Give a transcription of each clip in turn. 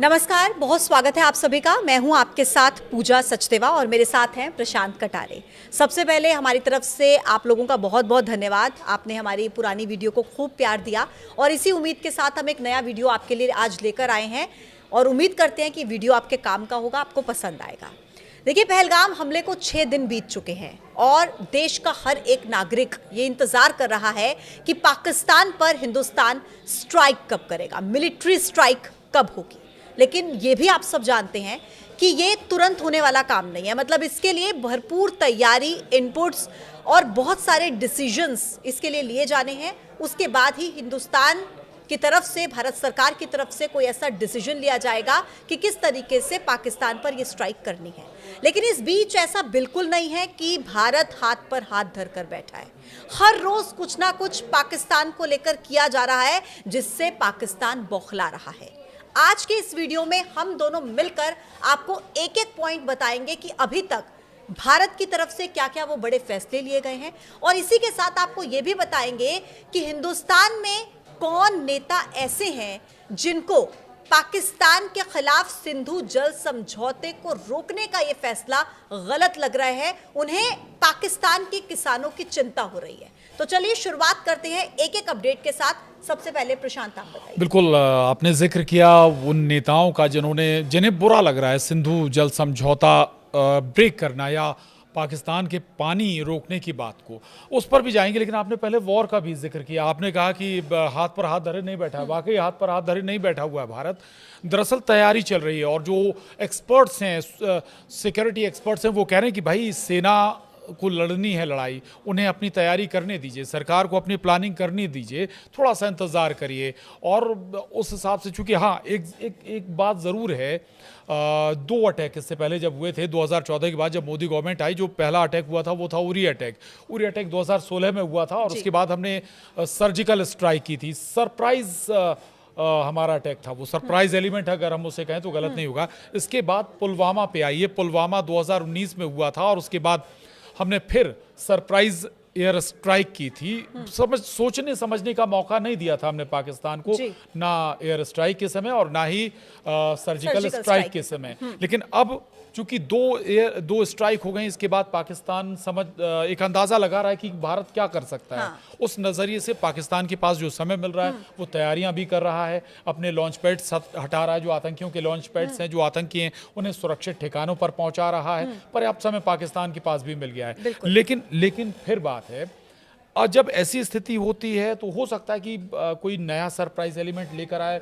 नमस्कार, बहुत स्वागत है आप सभी का। मैं हूं आपके साथ पूजा सचदेवा और मेरे साथ हैं प्रशांत कटारे। सबसे पहले हमारी तरफ से आप लोगों का बहुत बहुत धन्यवाद। आपने हमारी पुरानी वीडियो को खूब प्यार दिया और इसी उम्मीद के साथ हम एक नया वीडियो आपके लिए आज लेकर आए हैं और उम्मीद करते हैं कि वीडियो आपके काम का होगा, आपको पसंद आएगा। देखिए, पहलगाम हमले को 6 दिन बीत चुके हैं और देश का हर एक नागरिक ये इंतजार कर रहा है कि पाकिस्तान पर हिंदुस्तान स्ट्राइक कब करेगा, मिलिट्री स्ट्राइक कब होगी। लेकिन ये भी आप सब जानते हैं कि ये तुरंत होने वाला काम नहीं है। मतलब इसके लिए भरपूर तैयारी, इनपुट्स और बहुत सारे डिसीजंस इसके लिए लिए जाने हैं। उसके बाद ही हिंदुस्तान की तरफ से, भारत सरकार की तरफ से कोई ऐसा डिसीजन लिया जाएगा कि किस तरीके से पाकिस्तान पर ये स्ट्राइक करनी है। लेकिन इस बीच ऐसा बिल्कुल नहीं है कि भारत हाथ पर हाथ धरकर बैठा है। हर रोज कुछ ना कुछ पाकिस्तान को लेकर किया जा रहा है जिससे पाकिस्तान बौखला रहा है। आज के इस वीडियो में हम दोनों मिलकर आपको एक एक पॉइंट बताएंगे कि अभी तक भारत की तरफ से क्या क्या वो बड़े फैसले लिए गए हैं और इसी के साथ आपको ये भी बताएंगे कि हिंदुस्तान में कौन नेता ऐसे हैं जिनको पाकिस्तान के खिलाफ सिंधु जल समझौते को रोकने का ये फैसला गलत लग रहा है। उन्हें पाकिस्तान के किसानों की चिंता हो रही है। तो चलिए शुरुआत करते हैं एक एक अपडेट के साथ। सबसे पहले प्रशांत, आप बताइए। बिल्कुल, आपने जिक्र किया उन नेताओं का जिन्हें बुरा लग रहा है सिंधु जल समझौता ब्रेक करना या पाकिस्तान के पानी रोकने की बात को, उस पर भी जाएंगे। लेकिन आपने पहले वॉर का भी जिक्र किया। आपने कहा कि हाथ पर हाथ धरे नहीं बैठा है। वाकई हाथ पर हाथ धरे नहीं बैठा हुआ है भारत। दरअसल तैयारी चल रही है और जो एक्सपर्ट्स हैं, सिक्योरिटी एक्सपर्ट्स हैं, वो कह रहे हैं कि भाई सेना को लड़नी है लड़ाई, उन्हें अपनी तैयारी करने दीजिए, सरकार को अपनी प्लानिंग करने दीजिए, थोड़ा सा इंतज़ार करिए। और उस हिसाब से, चूँकि हाँ एक बात ज़रूर है, 2 अटैक इससे पहले जब हुए थे 2014 के बाद, जब मोदी गवर्नमेंट आई, जो पहला अटैक हुआ था वो था उरी अटैक 2016 में हुआ था और उसके बाद हमने सर्जिकल स्ट्राइक की थी। सरप्राइज हमारा अटैक था, वो सरप्राइज एलिमेंट अगर हम उसे कहें तो गलत नहीं होगा। इसके बाद पुलवामा पे आई है, पुलवामा 2019 में हुआ था और उसके बाद हमने फिर सरप्राइज एयर स्ट्राइक की थी। सोचने समझने का मौका नहीं दिया था हमने पाकिस्तान को, ना एयर स्ट्राइक के समय और ना ही सर्जिकल स्ट्राइक के समय। लेकिन अब चूंकि दो स्ट्राइक हो गए, इसके बाद पाकिस्तान एक अंदाजा लगा रहा है कि भारत क्या कर सकता है। हाँ। उस नजरिए से पाकिस्तान के पास जो समय मिल रहा है वो तैयारियां भी कर रहा है, अपने लॉन्च पैड्स हटा रहा है, जो आतंकियों के लॉन्च पैड्स हैं, जो आतंकी हैं, उन्हें सुरक्षित ठिकानों पर पहुंचा रहा है। पर्याप्त समय पाकिस्तान के पास भी मिल गया है। लेकिन फिर बात है, और जब ऐसी स्थिति होती है तो हो सकता है कि कोई नया सरप्राइज एलिमेंट लेकर आए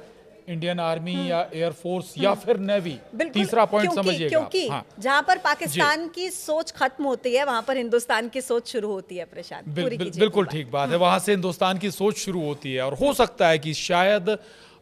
इंडियन आर्मी या एयरफोर्स या फिर नेवी। तीसरा पॉइंट समझिएगा, क्योंकि जहां पर पाकिस्तान की सोच खत्म होती है वहां पर हिंदुस्तान की सोच शुरू होती है। प्रशांत, बिल्कुल ठीक बात है, वहां से हिंदुस्तान की सोच शुरू होती है और हो सकता है कि शायद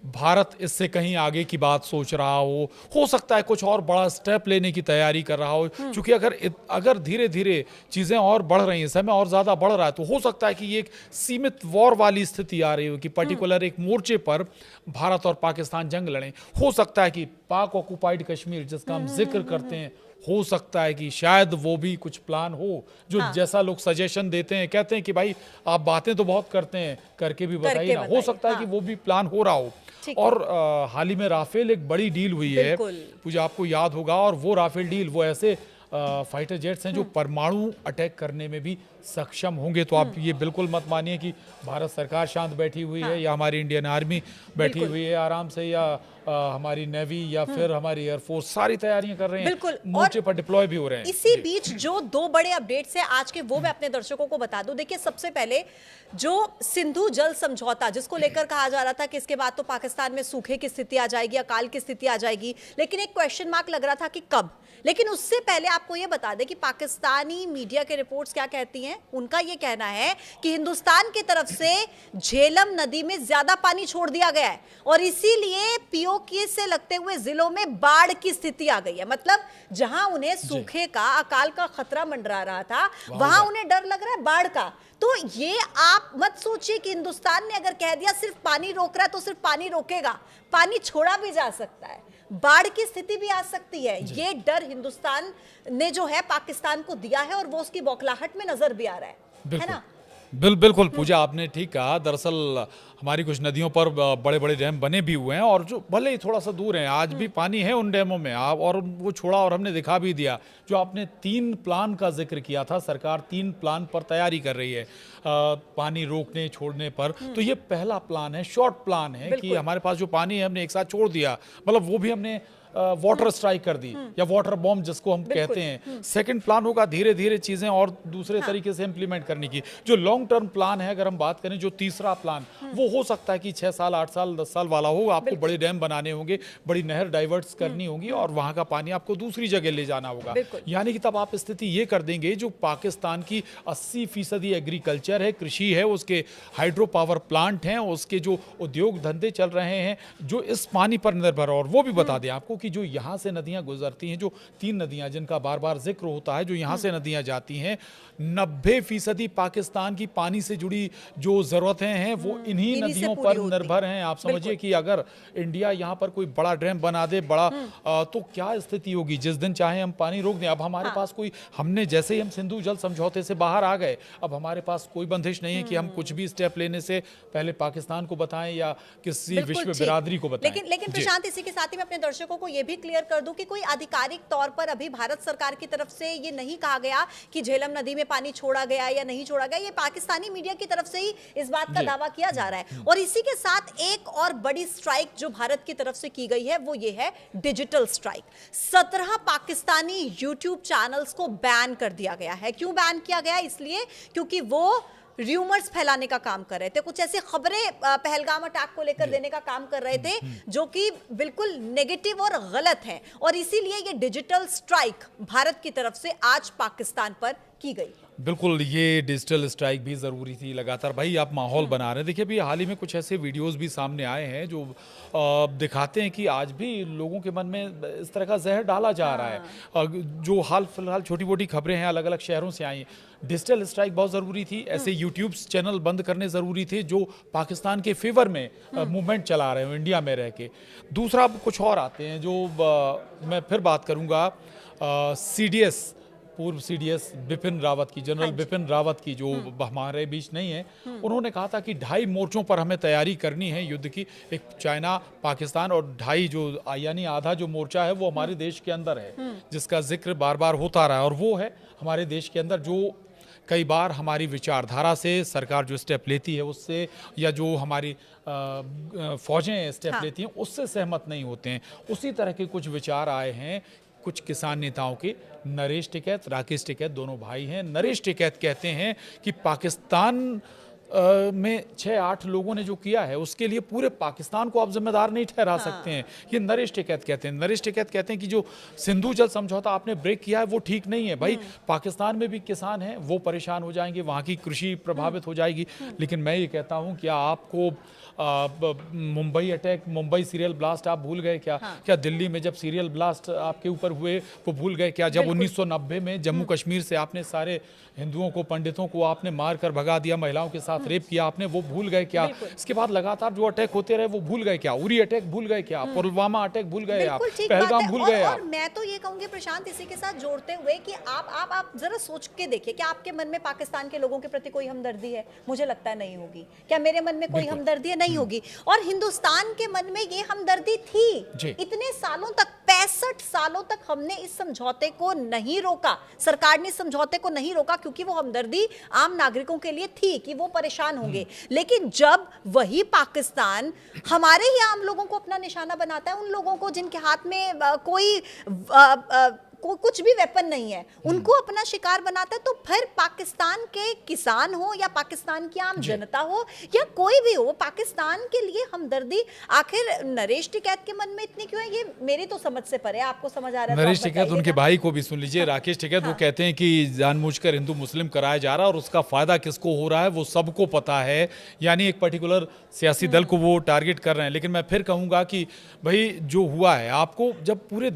भारत इससे कहीं आगे की बात सोच रहा हो सकता है कुछ और बड़ा स्टेप लेने की तैयारी कर रहा हो। क्योंकि अगर धीरे धीरे चीज़ें और बढ़ रही हैं, समय और ज़्यादा बढ़ रहा है, तो हो सकता है कि ये एक सीमित वॉर वाली स्थिति आ रही हो कि पर्टिकुलर एक मोर्चे पर भारत और पाकिस्तान जंग लड़ें। हो सकता है कि पाक ऑक्युपाइड कश्मीर, जिसका हम जिक्र करते हैं, हो सकता है कि शायद वो भी कुछ प्लान हो, जो जैसा लोग सजेशन देते हैं, कहते हैं कि भाई आप बातें तो बहुत करते हैं, करके भी बताइए ना। हो सकता है कि वो भी प्लान हो रहा हो। और हाल ही में राफेल एक बड़ी डील हुई है, पूजा आपको याद होगा। और वो राफेल डील, वो ऐसे फाइटर जेट्स हैं जो परमाणु अटैक करने में भी सक्षम होंगे। तो आप ये बिल्कुल मत मानिए कि भारत सरकार शांत बैठी हुई है या हमारी इंडियन आर्मी बैठी हुई है आराम से, या हमारी नेवी या फिर हमारी एयरफोर्स सारी तैयारियां कर रहे हैं, मोर्चे पर डिप्लॉय भी हो रहे हैं। इसी बीच जो 2 बड़े अपडेट्स हैं आज के, वो मैं अपने दर्शकों को बता दूं। देखिए, सबसे पहले जो सिंधु जल समझौता, जिसको लेकर कहा जा रहा था कि इसके बाद तो पाकिस्तान में सूखे की स्थिति आ जाएगी, अकाल की स्थिति आ जाएगी, लेकिन एक क्वेश्चन मार्क लग रहा था कि कब। लेकिन उससे पहले आपको यह बता दें कि पाकिस्तानी मीडिया के रिपोर्ट्स क्या कहती हैं। उनका यह कहना है कि हिंदुस्तान की तरफ से झेलम नदी में ज्यादा पानी छोड़ दिया गया है और इसीलिए पीओके से लगते हुए जिलों में बाढ़ की स्थिति आ गई है। मतलब जहां उन्हें सूखे का, अकाल का खतरा मंडरा रहा था, वहां उन्हें डर लग रहा है बाढ़ का। तो ये आप मत सोचिए कि हिंदुस्तान ने अगर कह दिया सिर्फ पानी रोक रहा है तो सिर्फ पानी रोकेगा, पानी छोड़ा भी जा सकता है, बाढ़ की स्थिति भी आ सकती है। ये डर हिंदुस्तान ने जो है पाकिस्तान को दिया है और वो उसकी बौखलाहट में नजर भी आ रहा है ना। बिल्कुल पूजा, आपने ठीक कहा। दरअसल हमारी कुछ नदियों पर बड़े बड़े डैम बने भी हुए हैं, और जो भले ही थोड़ा सा दूर हैं, आज भी पानी है उन डैमों में। आप और वो छोड़ा, और हमने दिखा भी दिया। जो आपने 3 प्लान का जिक्र किया था, सरकार 3 प्लान पर तैयारी कर रही है पानी रोकने छोड़ने पर। तो ये पहला प्लान है, शॉर्ट प्लान है कि हमारे पास जो पानी है हमने एक साथ छोड़ दिया, मतलब वो भी हमने वाटर स्ट्राइक कर दी, या वाटर बॉम्ब जिसको हम कहते हैं। सेकंड प्लान होगा धीरे धीरे चीजें और दूसरे तरीके से इंप्लीमेंट करने की। जो लॉन्ग टर्म प्लान है, अगर हम बात करें, जो तीसरा प्लान, वो हो सकता है कि 6 साल 8 साल 10 साल वाला हो। आपको बड़े डैम बनाने होंगे, बड़ी नहर डाइवर्ट्स करनी होगी, और वहां का पानी आपको दूसरी जगह ले जाना होगा। यानी कि तब आप स्थिति ये कर देंगे, जो पाकिस्तान की 80% एग्रीकल्चर है, कृषि है, उसके हाइड्रो पावर प्लांट हैं, उसके जो उद्योग धंधे चल रहे हैं, जो इस पानी पर निर्भर। और वो भी बता दें आपको कि जो यहाँ से नदियाँ गुजरती हैं, जो 3 नदियाँ जिनका बार बार जिक्र होता है, जो यहाँ से नदियाँ जाती हैं, 90% पाकिस्तान की पानी से जुड़ी जो ज़रूरतें हैं वो इन्हीं नदियों पर निर्भर हैं। आप समझिए कि अगर इंडिया यहाँ पर कोई बड़ा डैम बना दे, बड़ा तो क्या स्थिति होगी। जिस दिन चाहे हम पानी रोक दें। अब हमारे पास कोई, हमने जैसे ही हम सिंधु जल समझौते से बाहर आ गए, अब हमारे पास कोई बंदिश नहीं है कि हम कुछ भी स्टेप लेने से पहले पाकिस्तान को बताएं या किसी विश्व बिरादरी को बताएं। लेकिन प्रशांत, इसी के साथ ही मैं अपने दर्शकों को यह भी क्लियर कर दूं कि कोई आधिकारिक तौर पर अभी भारत सरकार की तरफ से ये नहीं कहा गया कि झेलम नदी में पानी छोड़ा गया या नहीं छोड़ा गया। ये पाकिस्तानी मीडिया की तरफ से ही इस बात का दावा किया जा रहा है। और इसी के साथ एक और बड़ी स्ट्राइक जो भारत की तरफ से की गई है, वो ये है digital strike. 17 Pakistani YouTube channels को बैन कर दिया गया है। क्यों बैन किया गया? इसलिए क्योंकि वो र्यूमर्स फैलाने का काम कर रहे थे, कुछ ऐसी खबरें पहलगाम अटैक को लेकर देने का काम कर रहे थे, जो कि बिल्कुल नेगेटिव और गलत है। और इसीलिए ये डिजिटल स्ट्राइक भारत की तरफ से आज पाकिस्तान पर की गई। बिल्कुल, ये डिजिटल स्ट्राइक भी ज़रूरी थी। लगातार भाई आप माहौल बना रहे हैं। देखिए, अभी हाल ही में कुछ ऐसे वीडियोस भी सामने आए हैं जो दिखाते हैं कि आज भी लोगों के मन में इस तरह का जहर डाला जा रहा है। जो हाल फिलहाल छोटी मोटी खबरें हैं, अलग अलग शहरों से आई हैं। डिजिटल स्ट्राइक बहुत ज़रूरी थी। ऐसे यूट्यूब चैनल बंद करने ज़रूरी थे जो पाकिस्तान के फेवर में मूवमेंट चला रहे हो इंडिया में रह के। दूसरा, अब कुछ और आते हैं जो मैं फिर बात करूँगा। CDS, पूर्व CDS बिपिन रावत की, जनरल बिपिन रावत की, जो हमारे बीच नहीं है, उन्होंने कहा था कि 2.5 मोर्चों पर हमें तैयारी करनी है युद्ध की। एक चाइना, पाकिस्तान, और 2.5 जो यानी आधा जो मोर्चा है वो हमारे देश के अंदर है, जिसका जिक्र बार बार होता रहा है। और वो है हमारे देश के अंदर, जो कई बार हमारी विचारधारा से सरकार जो स्टेप लेती है उससे, या जो हमारी फौजें स्टेप लेती हैं उससे सहमत नहीं होते हैं। उसी तरह के कुछ विचार आए हैं कुछ किसान नेताओं के। नरेश टिकैत, राकेश टिकैत दोनों भाई हैं। नरेश टिकैत कहते हैं कि पाकिस्तान में 6-8 लोगों ने जो किया है उसके लिए पूरे पाकिस्तान को आप जिम्मेदार नहीं ठहरा सकते हैं। ये नरेश टिकैत कहते हैं। नरेश टिकैत कहते हैं कि जो सिंधु जल समझौता आपने ब्रेक किया है वो ठीक नहीं है। भाई, पाकिस्तान में भी किसान हैं, वो परेशान हो जाएंगे, वहाँ की कृषि प्रभावित हो जाएगी। लेकिन मैं ये कहता हूँ, क्या आपको Mumbai attack, Mumbai serial blast आप भूल गए क्या? क्या दिल्ली में जब सीरियल ब्लास्ट आपके ऊपर हुए वो भूल गए क्या? जब 1990 में जम्मू कश्मीर से आपने सारे हिंदुओं को, पंडितों को आपने मार कर भगा दिया, महिलाओं के साथ रेप किया आपने, वो भूल गए क्या? इसके बाद लगातार जो अटैक होते रहे वो भूल गए क्या? उरी अटैक भूल गए क्या? पुलवामा अटैक भूल गए आप? पहलगाम भूल गए आप? और मैं तो ये कहूंगी प्रशांत, इसी के साथ जोड़ते हुए कि आप जरा सोच के देखिए, क्या आपके मन में पाकिस्तान के लोगों के प्रति कोई हमदर्दी है? मुझे लगता है नहीं होगी। क्या मेरे मन में कोई हमदर्दी है? नहीं होगी। और हिंदुस्तान के मन में ये हमदर्दी थी। इतने सालों तक, 65 सालों तक हमने इस समझौते को नहीं रोका, सरकार ने इस समझौते को नहीं रोका, क्योंकि वो हमदर्दी आम नागरिकों के लिए थी कि वो परेशान होंगे। लेकिन जब वही पाकिस्तान हमारे ही आम लोगों को अपना निशाना बनाता है, उन लोगों को जिनके हाथ में कोई कुछ भी वेपन नहीं है, उनको अपना शिकार बनाता है, तो फिर पाकिस्तान के किसान हो या पाकिस्तान की आम जनता हो या कोई भी हो, पाकिस्तान के लिए हमदर्दी आखिर नरेश टिकैत के मन में इतनी क्यों है? ये मेरी तो समझ से परे है। आपको समझ आ रहा है? नरेश टिकैत, उनके भाई को भी सुन लीजिए। राकेश टिकैत वो कहते हैं कि जानबूझकर हिंदू मुस्लिम कराया जा रहा है और उसका फायदा किसको हो रहा है वो सबको पता है। यानी एक पर्टिकुलर सियासी दल को वो टारगेट कर रहे हैं। लेकिन मैं फिर कहूंगा कि भाई, जो हुआ है, आपको जब पूरा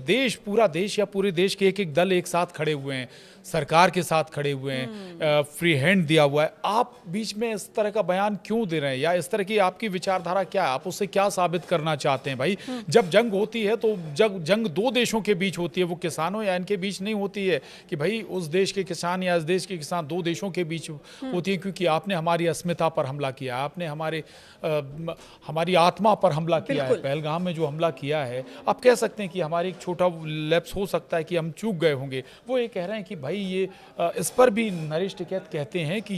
देश या पूरे देश देश के एक एक दल एक साथ खड़े हुए हैं, सरकार के साथ खड़े हुए हैं, फ्री हैंड दिया हुआ है, आप बीच में इस तरह का बयान क्यों दे रहे हैं? या इस तरह की आपकी विचारधारा क्या है? आप उससे क्या साबित करना चाहते हैं? भाई जब जंग होती है तो जंग दो देशों के बीच होती है, वो किसानों या इनके बीच नहीं होती है कि भाई उस देश के किसान या इस देश के किसान, दो देशों के बीच होती है। क्योंकि आपने हमारी अस्मिता पर हमला किया, आपने हमारी आत्मा पर हमला किया है। पहलगाम में जो हमला किया है, आप कह सकते हैं कि हमारी एक छोटा लैप्स हो सकता है कि हम चूक गए होंगे। वो ये कह रहे हैं कि भाई ये इस पर भी नरेश टिकैत कहते हैं कि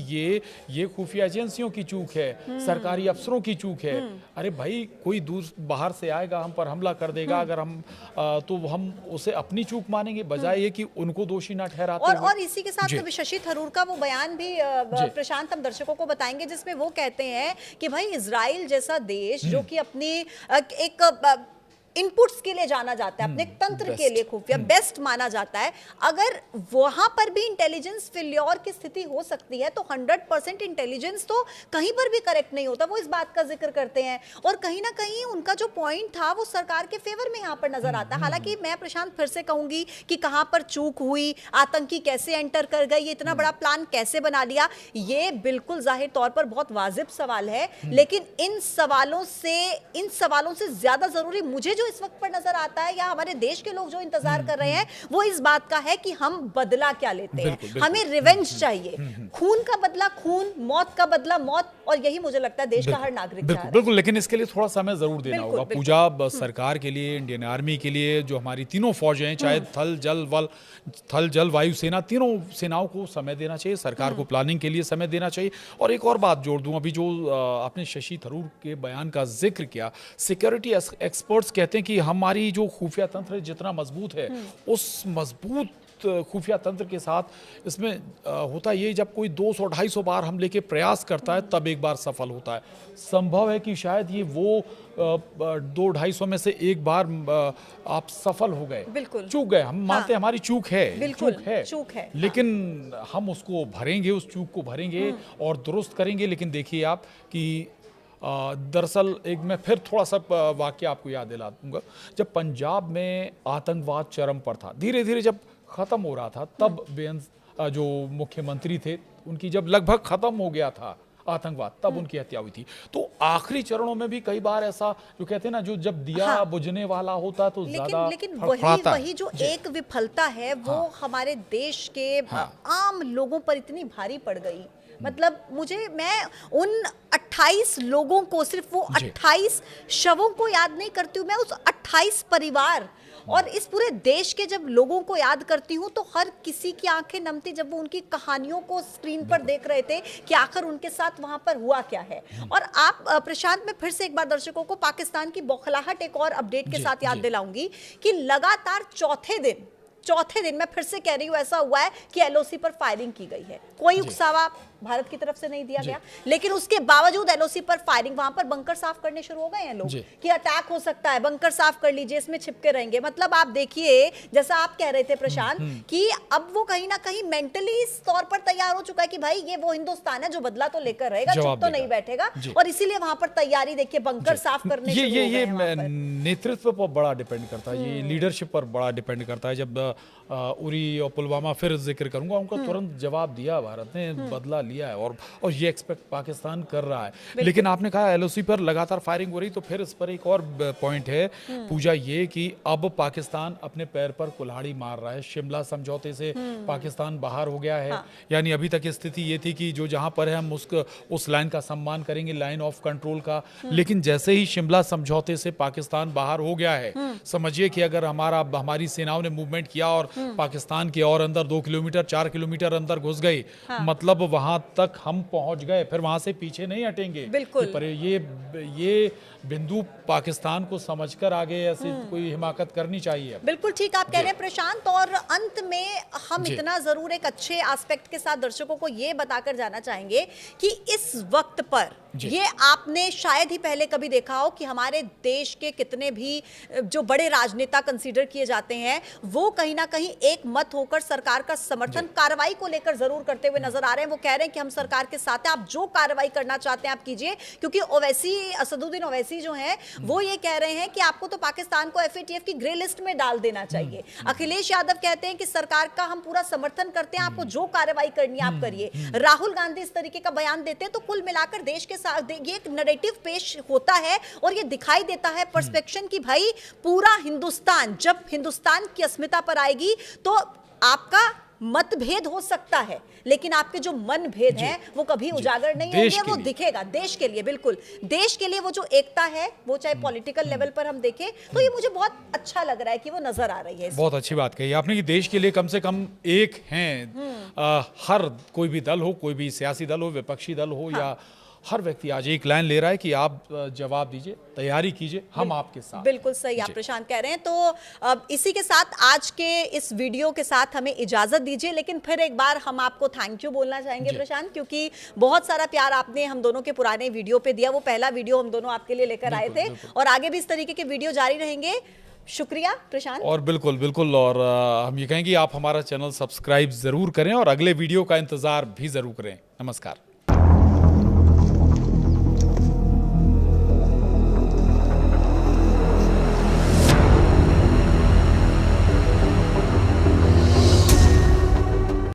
ये खुफिया एजेंसियों की चूक है, सरकारी अफसरों की चूक है। अरे भाई कोई दूर बाहर से आएगा, हम पर हमला कर देगा, अगर हम तो हम उसे अपनी चूक मानेंगे, बजाय ये कि उनको दोषी ना ठहराते हुए। और इसी के साथ शशि थरूर का वो बयान भी प्रशांत हम दर्शकों को बताएंगे, जिसमें वो कहते हैं कि भाई इजराइल जैसा देश जो कि अपनी एक इनपुट्स के लिए जाना जाता है, अपने तंत्र के लिए खुफिया बेस्ट माना जाता है, अगर वहां पर भी इंटेलिजेंस फेल्योर की स्थिति हो सकती है तो 100% इंटेलिजेंस तो कहीं पर भी करेक्ट नहीं होता। वो इस बात का जिक्र करते हैं और कहीं ना कहीं उनका जो पॉइंट था वो सरकार के फेवर में यहाँ पर नजर आता है। हालांकि मैं प्रशांत फिर से कहूंगी कि कहां पर चूक हुई, आतंकी कैसे एंटर कर गए, ये इतना बड़ा प्लान कैसे बना लिया, ये बिल्कुल जाहिर तौर पर बहुत वाजिब सवाल है। लेकिन इन सवालों से ज्यादा जरूरी मुझे जो इस वक्त पर नजर आता है, या हमारे देश के लोग जो इंतजार कर रहे हैं, वो इस बात का है कि हम बदला क्या लेते हैं। हमें रिवेंज चाहिए, खून का बदला खून, मौत का बदला मौत, और यही मुझे लगता है देश का हर नागरिक चाह रहा है। बिल्कुल, लेकिन इसके लिए थोड़ा समय जरूर देना होगा। पूजा सरकार के लिए, इंडियन आर्मी के लिए, जो हमारी तीनों फौजें हैं, चाहे थल जल वायु सेना, तीनों सेनाओं को समय देना चाहिए, सरकार को प्लानिंग के लिए समय देना चाहिए। और एक और बात जोड़ दूं, अभी जो आपने शशि थरूर के बयान का जिक्र किया, सिक्योरिटी एक्सपर्ट्स कहते हैं कि हमारी जो खुफिया तंत्र जितना मजबूत है, उस मजबूत खुफिया तंत्र के साथ इसमें होता ये, जब कोई 200-250 बार हमले के प्रयास करता है तब एक बार सफल होता है। संभव है कि शायद ये वो 200-250 में से एक बार आप सफल हो गए, चूक गए, हम मानते हैं हमारी चूक है, लेकिन हम उसको भरेंगे, उस चूक को भरेंगे और दुरुस्त करेंगे। लेकिन देखिए आप कि दरअसल एक मैं फिर थोड़ा सा वाक्य आपको याद दिला दूंगा। जब पंजाब में आतंकवाद चरम पर था, धीरे धीरे जब खत्म हो रहा था, तब जो मुख्यमंत्री थे उनकी जब लगभग खत्म हो गया था आतंकवाद, तब उनकी हत्या हुई थी। तो आखिरी चरणों में भी कई बार ऐसा जो कहते हैं ना, जो जब दिया बुझने वाला होता तो ज्यादा, लेकिन वही जो एक विफलता है वो हमारे देश के आम लोगों पर इतनी भारी पड़ गई। मतलब मैं उन 28 लोगों को, सिर्फ वो 28 शवों को याद नहीं करती हूँ, मैं उस 28 परिवार और इस पूरे देश के जब लोगों को याद करती हूँ तो हर किसी की आंखें नमती जब वो उनकी कहानियों को स्क्रीन पर देख रहे थे कि आखिर उनके साथ वहां पर हुआ क्या है। और आप प्रशांत, में फिर से एक बार दर्शकों को पाकिस्तान की बौखलाहट एक और अपडेट के साथ याद दिलाऊंगी कि लगातार चौथे दिन मैं फिर से कह रही हूं, ऐसा हुआ है कि एलओसी पर फायरिंग की गई है। कोई उकसावा भारत की तरफ से नहीं दिया गया, लेकिन उसके बावजूद एलओसी पर फायरिंग, वहां पर बंकर साफ करने शुरू हो गए हैं लोग कि अटैक हो सकता है, बंकर साफ कर लीजिए, इसमें छिपके रहेंगे। मतलब आप देखिए, जैसा आप कह रहे थे प्रशांत, कि अब वो कहीं ना कहीं मेंटली इस तौर पर तैयार हो चुका है कि भाई ये वो हिंदुस्तान है जो बदला तो लेकर रहेगा, चुप तो नहीं बैठेगा। और इसीलिए वहां पर तैयारी देखिए, बंकर साफ करने ये नेतृत्व पर बड़ा डिपेंड करता है, ये लीडरशिप पर बड़ा डिपेंड करता है। जब उरी और पुलवामा फिर जिक्र करूंगा, उनका तुरंत जवाब दिया भारत ने, बदला लिया है और ये एक्सपेक्ट पाकिस्तान कर रहा है। लेकिन आपने कहा एलओसी पर लगातार फायरिंग हो रही, तो फिर इस पर एक और पॉइंट है पूजा, ये कि अब पाकिस्तान अपने पैर पर कुल्हाड़ी मार रहा है। शिमला समझौते से पाकिस्तान बाहर हो गया है। यानी अभी तक स्थिति ये थी कि जो जहां पर है हम उस लाइन का सम्मान करेंगे, लाइन ऑफ कंट्रोल का। लेकिन जैसे ही शिमला समझौते से पाकिस्तान बाहर हो गया है, समझिए कि अगर हमारी सेनाओं ने मूवमेंट किया और पाकिस्तान के और अंदर 2 किलोमीटर 4 किलोमीटर अंदर घुस गई, मतलब वहां तक हम पहुंच गए, फिर वहां से पीछे नहीं हटेंगे। बिल्कुल। पर ये बिंदु पाकिस्तान को समझकर आगे ऐसी कोई हिमाकत करनी चाहिए। बिल्कुल ठीक आप कह रहे हैं प्रशांत। और अंत में हम इतना जरूर एक अच्छे एस्पेक्ट के साथ दर्शकों को ये बताकर जाना चाहेंगे कि इस वक्त पर ये आपने शायद ही पहले कभी देखा हो कि हमारे देश के कितने भी जो बड़े राजनेता कंसीडर किए जाते हैं, वो कहीं कहीं ना कहीं एक मत होकर सरकार का समर्थन कार्रवाई को लेकर जरूर करते हुए नजर आ रहे हैं। वो कह रहे हैं कि हम सरकार के साथ हैं, आप जो कार्रवाई करना चाहते हैं आप कीजिए, क्योंकि ओवैसी, असदुद्दीन ओवैसी जो है वो ये कह रहे हैं कि आपको तो पाकिस्तान को FATF की ग्रे लिस्ट में डाल देना चाहिए। अखिलेश यादव कहते हैं कि सरकार का हम पूरा समर्थन करते हैं, आपको जो कार्रवाई करनी है आप करिए। राहुल गांधी इस तरीके का बयान देते हैं। तो कुल मिलाकर देश के साथ ये एक नैरेटिव पेश होता है और ये दिखाई देता है पर्सपेक्शन की भाई पूरा हिंदुस्तान, जब हिंदुस्तान की अस्मिता पर आएगी तो आपका मतभेद हो सकता है, लेकिन आपके जो मन भेद हैं वो कभी उजागर नहीं होंगे, वो दिखेगा देश के लिए। बिल्कुल देश के लिए वो जो एकता है, वो चाहे पॉलिटिकल लेवल पर हम देखें तो ये मुझे बहुत अच्छा लग रहा है कि वो नजर आ रही है। बहुत अच्छी बात कही आपने कि देश के लिए कम से कम एक हैं। हर कोई भी दल हो, कोई भी सियासी दल हो, विपक्षी दल हो, या हर व्यक्ति आज एक लाइन ले रहा है कि आप जवाब दीजिए, तैयारी कीजिए, हम आपके साथ। बिल्कुल सही आप प्रशांत कह रहे हैं। तो अब इसी के साथ आज के इस वीडियो के साथ हमें इजाजत दीजिए, लेकिन फिर एक बार हम आपको थैंक यू बोलना चाहेंगे प्रशांत, क्योंकि बहुत सारा प्यार आपने हम दोनों के पुराने वीडियो पे दिया। वो पहला वीडियो हम दोनों आपके लिए लेकर आए थे और आगे भी इस तरीके के वीडियो जारी रहेंगे। शुक्रिया प्रशांत। और बिल्कुल और हम ये कहेंगे आप हमारा चैनल सब्सक्राइब जरूर करें और अगले वीडियो का इंतजार भी जरूर करें। नमस्कार।